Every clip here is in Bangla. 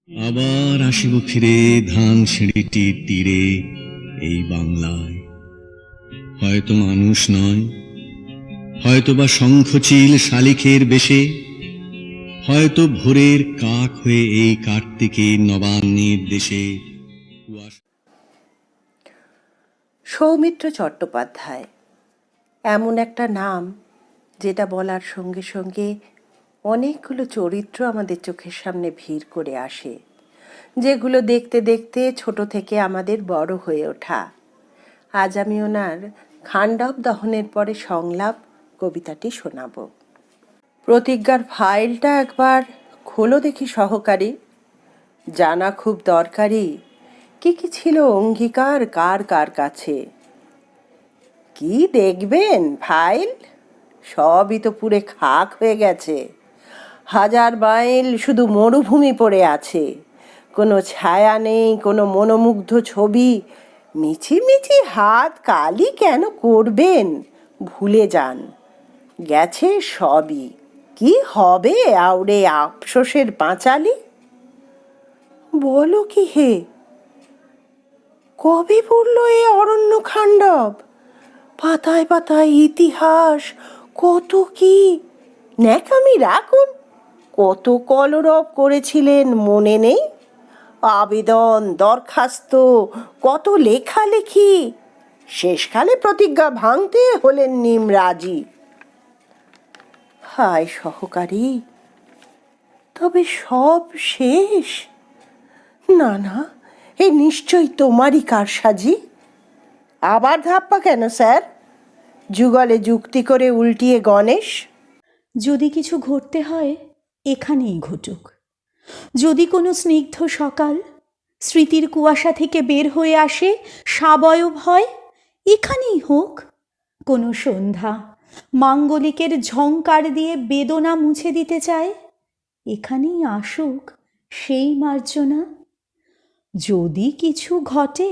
আবার আসিব ফিরে ধান সিঁড়িটির তীরে এই বাংলায়। হয়তো মানুষ নয়, হয়তো বা শঙ্খচিল শালিখের বেশে, হয়তো ভোরের কাক হয়ে এই কার্তিকের নবান্নের দেশে। সৌমিত্র চট্টোপাধ্যায় এমন একটা নাম যেটা বলার সঙ্গে সঙ্গে অনেকগুলো চরিত্র আমাদের চোখের সামনে ভিড় করে আসে, যেগুলো দেখতে দেখতে ছোট থেকে আমাদের বড় হয়ে ওঠা। আজ আমি ওনার খাণ্ডব দহনের পরে সংলাপ কবিতাটি শোনাব। প্রতিজ্ঞার ফাইলটা একবার খোলো দেখি সহকারী, জানা খুব দরকারি কি কি ছিল অঙ্গীকার কার কার কাছে। কি দেখবেন ফাইল, সবই তো পুরে খাক হয়ে গেছে। 1000 মাইল শুধু মরুভূমি পড়ে আছে, কোনো ছায়া নেই, কোনো মনোমুগ্ধ ছবি। মিছিমিছি হাত কালি কেন করবেন, ভুলে যান, গেছে সবই। কি হবে আউড়ে আফসোসের পাঁচালি? বলো কি হে, কবে পড়ল এ অরণ্য খাণ্ডব? পাতায় পাতায় ইতিহাস, কত কি ন্যাকামি রাখুন। কত কলরব করেছিলেন মনে নেই? আবেদন দরখাস্ত, কত লেখালেখি, শেষকালে প্রতিজ্ঞা ভাঙতে হলেন নিমরাজি। হায় সহকারী, তবে সব শেষ? না না, এ নিশ্চয়ই তোমারই কারসাজি। আবার ধাপ্পা কেন স্যার, যুগলে যুক্তি করে উল্টিয়ে গণেশ? যদি কিছু ঘটতে হয় এখানেই ঘটুক। যদি কোনো স্নিগ্ধ সকাল স্মৃতির কুয়াশা থেকে বের হয়ে আসে সাবয়ব হয়, এখানেই হোক। কোনো সন্ধ্যা মাঙ্গলিকের ঝংকার দিয়ে বেদনা মুছে দিতে চায়, এখানেই আসুক সেই মার্জনা। যদি কিছু ঘটে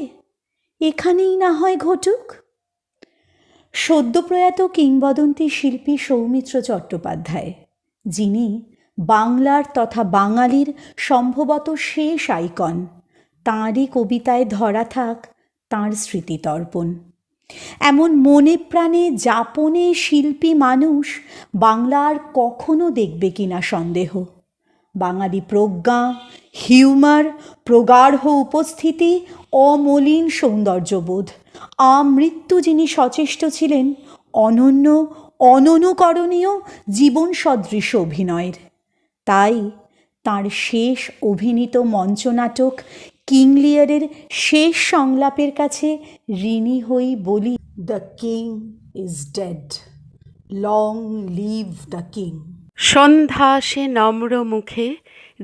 এখানেই না হয় ঘটুক। সদ্যপ্রয়াত কিংবদন্তি শিল্পী সৌমিত্র চট্টোপাধ্যায়, যিনি বাংলার তথা বাঙালির সম্ভবত শেষ আইকন, তাঁরই কবিতায় ধরা থাক তাঁর স্মৃতিতর্পণ। এমন মনে প্রাণে যাপনে শিল্পী মানুষ বাংলা আর কখনো দেখবে কিনা সন্দেহ। বাঙালি প্রজ্ঞা, হিউমার, প্রগাঢ় উপস্থিতি, অমলিন সৌন্দর্যবোধ, আমৃত্যু যিনি সচেষ্ট ছিলেন অনন্য অননুকরণীয় জীবন সদৃশ অভিনয়ের। তাই তাঁর শেষ অভিনীত মঞ্চনাটক কিং লিয়ারের শেষ সংলাপের কাছে ঋণী হই বলি, the king is dead, long live the king. সন্ধ্যা আসে নম্র মুখে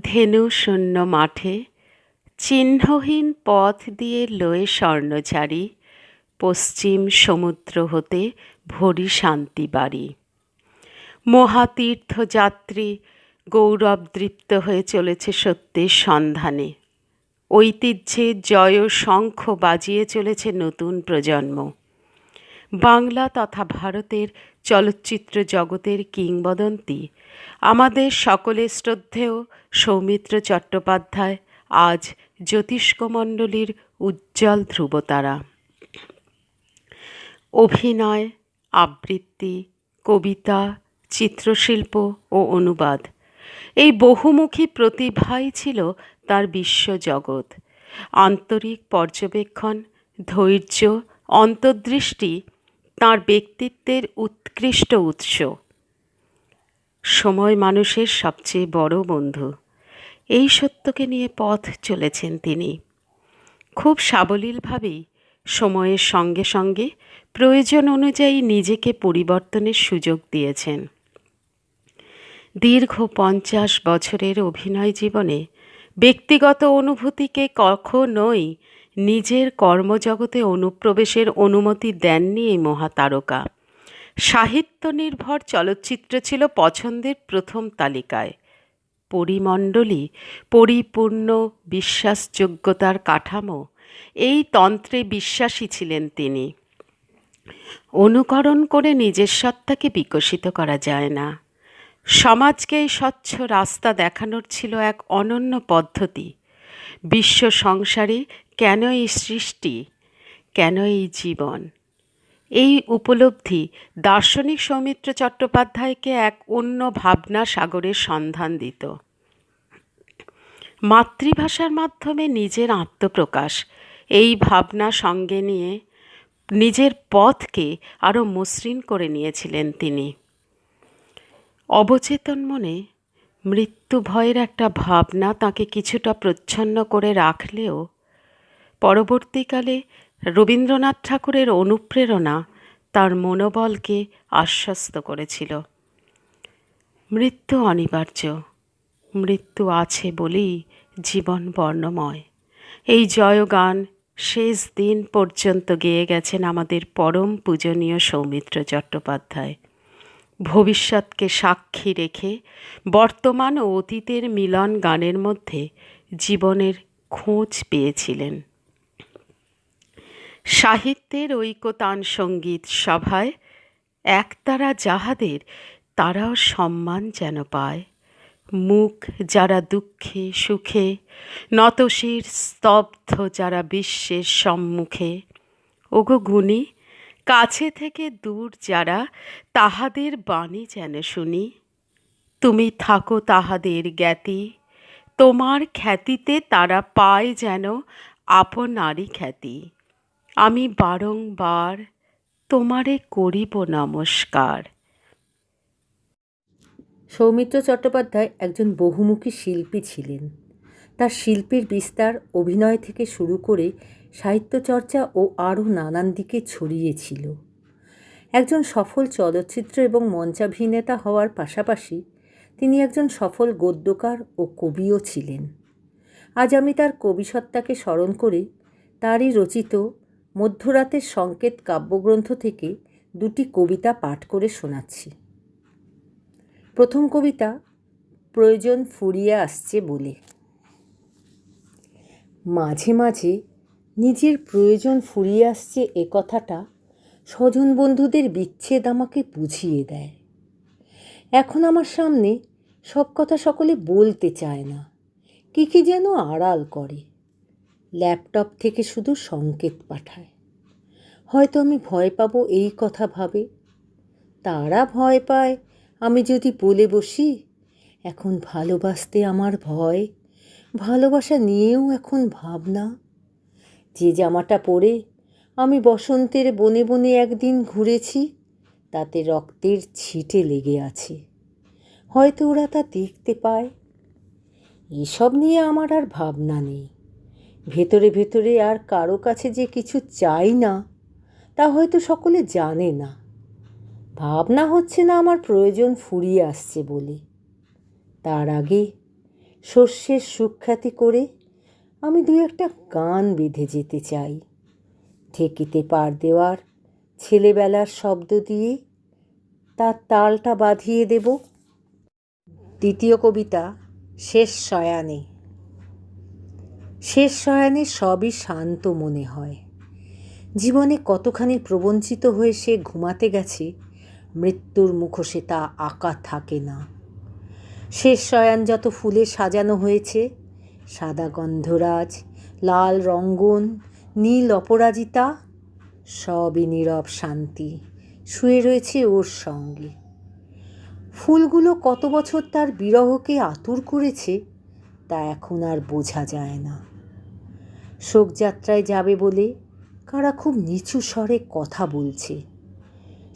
ধেনু শূন্য মাঠে, চিহ্নহীন পথ দিয়ে লয়ে স্বর্ণচারী, পশ্চিম সমুদ্র হতে ভরি শান্তি বাড়ি। মহাতীর্থযাত্রী গৌরবদৃপ্ত হয়ে চলেছে সত্যের সন্ধানে, ঐতিহ্যের জয় শঙ্খ বাজিয়ে চলেছে নতুন প্রজন্ম। বাংলা তথা ভারতের চলচ্চিত্র জগতের কিংবদন্তি আমাদের সকলের শ্রদ্ধেয় সৌমিত্র চট্টোপাধ্যায় আজ জ্যোতিষ্কমণ্ডলীর উজ্জ্বল ধ্রুবতারা। অভিনয়, আবৃত্তি, কবিতা, চিত্রশিল্প ও অনুবাদ, এই বহুমুখী প্রতিভাই ছিল তার বিশ্বজগৎ। আন্তরিক পর্যবেক্ষণ, ধৈর্য, অন্তর্দৃষ্টি তাঁর ব্যক্তিত্বের উৎকৃষ্ট উৎস। সময় মানুষের সবচেয়ে বড় বন্ধু, এই সত্যকে নিয়ে পথ চলেছেন তিনি। খুব সাবলীলভাবেই সময়ের সঙ্গে সঙ্গে প্রয়োজন অনুযায়ী নিজেকে পরিবর্তনের সুযোগ দিয়েছেন। দীর্ঘ 50 বছরের অভিনয় জীবনে ব্যক্তিগত অনুভূতিকে কখনোই নিজের কর্মজগতে অনুপ্রবেশের অনুমতি দেননি এই মহাতারকা। সাহিত্য নির্ভর চলচ্চিত্র ছিল পছন্দের প্রথম তালিকায়। পরিমণ্ডলী, পরিপূর্ণ বিশ্বাসযোগ্যতার কাঠামো, এই তন্ত্রে বিশ্বাসী ছিলেন তিনি। অনুকরণ করে নিজের সত্তাকে বিকশিত করা যায় না। সমাজকে এই স্বচ্ছ রাস্তা দেখানোর ছিল এক অনন্য পদ্ধতি। বিশ্ব সংসারে কেন এই সৃষ্টি, কেন এই জীবন। এই উপলব্ধি দার্শনিক সৌমিত্র চট্টোপাধ্যায়কে এক অন্য ভাবনা সাগরের সন্ধান দিত। মাতৃভাষার মাধ্যমে নিজের আত্মপ্রকাশ, এই ভাবনা সঙ্গে নিয়ে নিজের পথকে আরও মসৃণ করে নিয়েছিলেন তিনি। অবচেতন মনে মৃত্যু ভয়ের একটা ভাবনা তাকে কিছুটা প্রচ্ছন্ন করে রাখলেও পরবর্তীকালে রবীন্দ্রনাথ ঠাকুরের অনুপ্রেরণা তার মনোবলকে আশ্বস্ত করেছিল। মৃত্যু অনিবার্য, মৃত্যু আছে বলেই জীবন বর্ণময়। এই জয়গান শেষ দিন পর্যন্ত গেয়ে গেছেন আমাদের পরম পূজনীয় সৌমিত্র চট্টোপাধ্যায়। ভবিষ্যৎকে সাক্ষী রেখে বর্তমান ও অতীতের মিলন গানের মধ্যে জীবনের খোঁজ পেয়েছিলেন। সাহিত্যের ঐকতান সঙ্গীত সভায় একতারা যাহাদের, তারাও সম্মান যেন পায়। মুখ যারা দুঃখে সুখে, নতশির স্তব্ধ যারা বিশ্বের সম্মুখে। ওগো গুণী, কাছে থেকে দূর যারা, তাহাদের বাণী যেন শুনি। তুমি থাকো তাহাদের জ্ঞাতি, তোমার খ্যাতিতে তারা পায় যেন আপনারই খ্যাতি। আমি বারংবার তোমারে করিব নমস্কার। সৌমিত্র চট্টোপাধ্যায় একজন বহুমুখী শিল্পী ছিলেন। তার শিল্পের বিস্তার অভিনয় থেকে শুরু করে সাহিত্যচর্চা ও আরও নানান দিকে ছড়িয়েছিল। একজন সফল চলচ্চিত্র এবং মঞ্চাভিনেতা হওয়ার পাশাপাশি তিনি একজন সফল গদ্যকার ও কবিও ছিলেন। আজ আমি তার কবিসত্তাকে স্মরণ করে তারই রচিত মধ্যরাতের সংকেত কাব্যগ্রন্থ থেকে দুটি কবিতা পাঠ করে শোনাচ্ছি। প্রথম কবিতা, প্রয়োজন ফুরিয়ে আসছে বলে। মাঝে মাঝে নিজের প্রয়োজন ফুরিয়ে আসছে এ কথাটা স্বজন বন্ধুদের বিচ্ছেদ আমাকে বুঝিয়ে দেয়। এখন আমার সামনে সব কথা সকলে বলতে চায় না, কী কী যেন আড়াল করে। ল্যাপটপ থেকে শুধু সংকেত পাঠায়। হয়তো আমি ভয় পাবো এই কথা ভাবে। তারা ভয় পায় আমি যদি বলে বসি এখন ভালোবাসতে আমার ভয়, ভালোবাসা নিয়েও এখন ভাবনা। যে জামাটা পরে আমি বসন্তের বনে বনে একদিন ঘুরেছি, তাতে রক্তের ছিটে লেগে আছে। হয়তো ওরা তা দেখতে পায়। এসব নিয়ে আমার আর ভাবনা নেই। ভেতরে ভেতরে আর কারো কাছে যে কিছু চাই না, তা হয়তো সকলে জানে না। ভাবনা হচ্ছে না আমার প্রয়োজন ফুরিয়ে আসছে বলে। তার আগে শস্যের সুখ্যাতি করে আমি দু একটা গান বেঁধে যেতে চাই। ঢেকিতে পার দেওয়ার ছেলেবেলার শব্দ দিয়ে তার তালটা বাঁধিয়ে দেব। দ্বিতীয় কবিতা, শেষ শয়ানে। শেষ শয়ানে সবই শান্ত মনে হয়। জীবনে কতখানি প্রবঞ্চিত হয়ে সে ঘুমাতে গেছে, মৃত্যুর মুখোশে তা আঁকা থাকে না। শেষ শয়ান যত ফুলে সাজানো হয়েছে, সাদা গন্ধরাজ, লাল রঙ্গন, নীল অপরাজিতা, সবই নীরব শান্তি শুয়ে রয়েছে ওর সঙ্গে। ফুলগুলো কত বছর তার বিরহকে আতুর করেছে তা এখন আর বোঝা যায় না। শোকযাত্রায় যাবে বলে কারা খুব নিচু স্বরে কথা বলছে।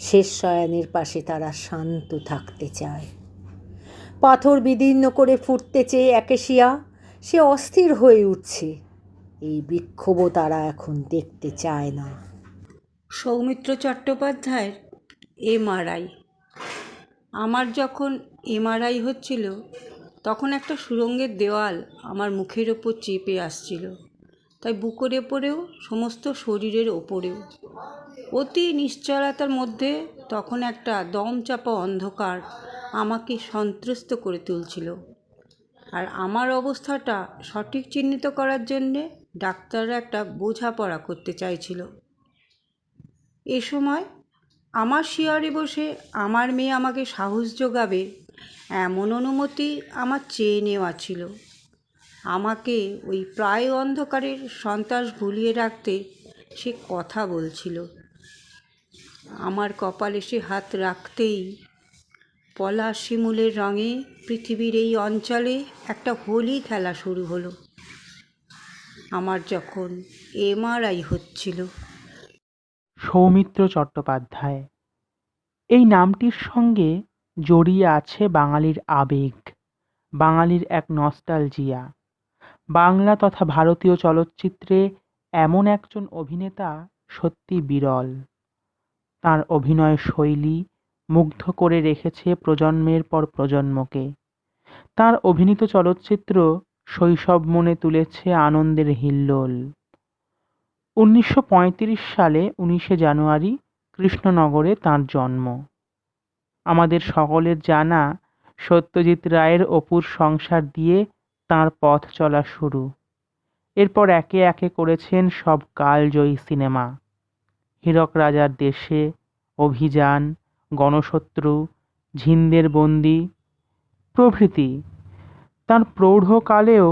শেষ শয়ানের পাশে তারা শান্ত থাকতে চায়। পাথর বিদীর্ণ করে ফুটতে চেয়ে একেশিয়া সে অস্থির হয়ে উঠছে। এই বিক্ষোভও তারা এখন দেখতে চায় না। সৌমিত্র চট্টোপাধ্যায়ের এমআরআই। আমার যখন এমআরআই হচ্ছিল তখন একটা সুড়ঙ্গের দেওয়াল আমার মুখের ওপর চেপে আসছিল, তাই বুকের ওপরেও সমস্ত শরীরের ওপরেও। অতি নিশ্চলতার মধ্যে তখন একটা দমচাপা অন্ধকার আমাকে সন্ত্রস্ত করে তুলছিল। আর আমার অবস্থাটা সঠিক চিহ্নিত করার জন্যে ডাক্তাররা একটা বোঝাপড়া করতে চাইছিল। এ সময় আমার শিয়রে বসে আমার মেয়ে আমাকে সাহস যোগাবে এমন অনুমতি আমার চেয়ে নেওয়া ছিল। আমাকে ওই প্রায় অন্ধকারের সন্ত্রাস ভুলিয়ে রাখতে সে কথা বলছিল। আমার কপালে সে হাত রাখতেই পলাশ শিমুলের রঙে পৃথিবীর এই অঞ্চলে একটা হোলি খেলা শুরু হলো। আমার যখন এমআরআই হচ্ছিল। সৌমিত্র চট্টোপাধ্যায়, এই নামটির সঙ্গে জড়িয়ে আছে বাঙালির আবেগ, বাঙালির এক নস্টালজিয়া। বাংলা তথা ভারতীয় চলচ্চিত্রে এমন একজন অভিনেতা সত্যি বিরল। তার অভিনয় শৈলী মুগ্ধ করে রেখেছে প্রজন্মের পর প্রজন্মকে। তার অভিনীত চলচ্চিত্র শৈশব মনে তুলেছে আনন্দের হিল্লোল। 1935 সালে 19শে জানুয়ারি কৃষ্ণনগরে তাঁর জন্ম। আমাদের সকলের জানা সত্যজিৎ রায়ের অপুর সংসার দিয়ে তাঁর পথ চলা শুরু। এরপর একে একে করেছেন সব কালজয়ী সিনেমা: হীরক রাজার দেশে, অভিযান, গণশত্রু, ঝিন্দের বন্দি প্রভৃতি। তাঁর প্রৌঢ়কালেও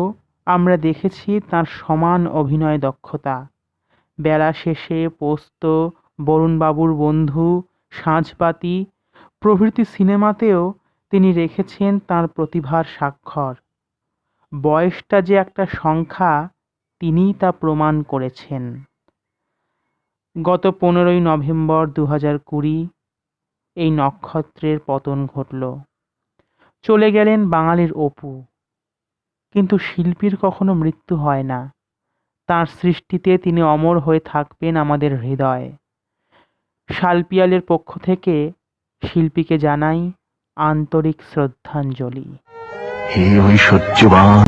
আমরা দেখেছি তাঁর সমান অভিনয় দক্ষতা। বেলা শেষে, পোস্ত, বরুণবাবুর বন্ধু, সাঁঝবাতি প্রভৃতি সিনেমাতেও তিনি রেখেছেন তাঁর প্রতিভার স্বাক্ষর। বয়সটা যে একটা সংখ্যা, তিনিই তা প্রমাণ করেছেন। গত 15ই নভেম্বর 2020 এই নক্ষত্রের পতন ঘটল। চলে গেলেন বাঙালির অপু। কিন্তু শিল্পীর কখনো মৃত্যু হয় না। তাঁর সৃষ্টিতে তিনি অমর হয়ে থাকবেন আমাদের হৃদয়ে। শালপিয়ালের পক্ষ থেকে শিল্পীকে জানাই আন্তরিক শ্রদ্ধাঞ্জলি। হে ঐশ্বর্যবান,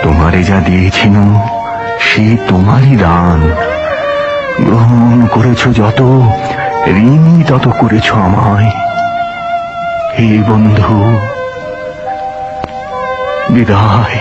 তোমারে যা দিয়েছিল সে তোমারই দান। গ্রহণ করেছ যত, ঋণী তত করেছ আমায়। হে বন্ধু, বিদায়।